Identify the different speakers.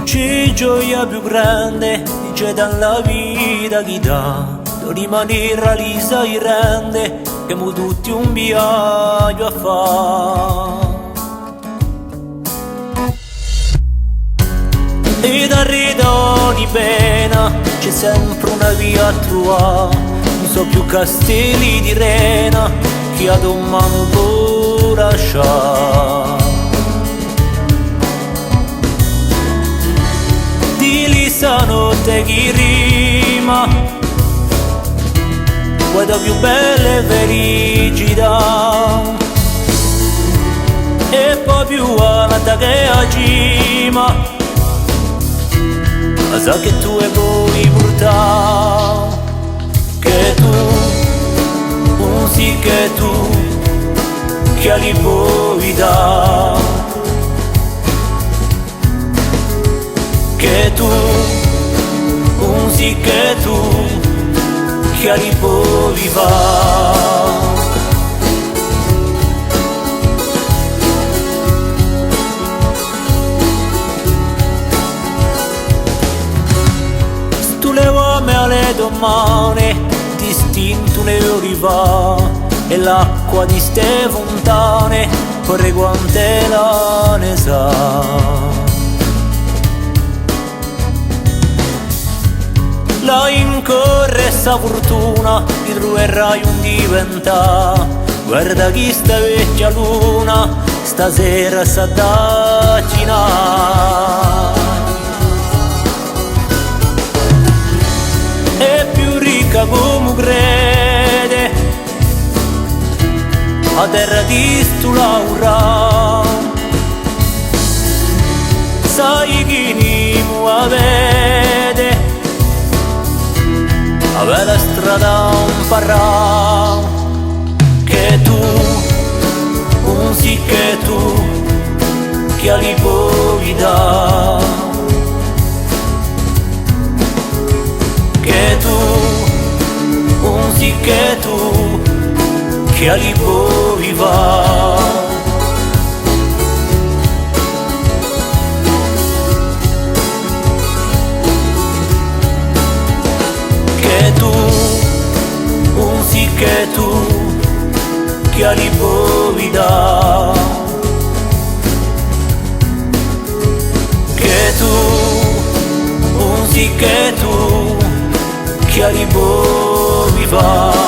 Speaker 1: C'è gioia più grande, c'è dalla vita chi dà, non rimanere realisa e rende, che mu tutti un viaggio a fa. E da ogni pena c'è sempre una via a trovare, non so più castelli di rena, che a domani può lasciare. Stanotte chi rima, guarda più belle felicità, e poi più alta che a cima, ma sa che tu e vuoi portare, che tu, sì che tu, che li puoi dare. Che tu, sì che tu, che li puoi fare. Tu le uomini alle domani, distinto ne arriva, e l'acqua di ste fontane, corre quante la ne sa. La incorre sta fortuna, ti troverai un diventà. Guarda chi sta vecchia luna, stasera sa da cinare. È più ricca come crede, a terra di stu laura. Sai chi ni mua vede, aveva la strada un parrà, che tu, sì che tu, che li puoi dare, che tu, sì che tu, che li puoi fare. Che tu, che li puoi dare, che tu, sì che tu, che li puoi fare.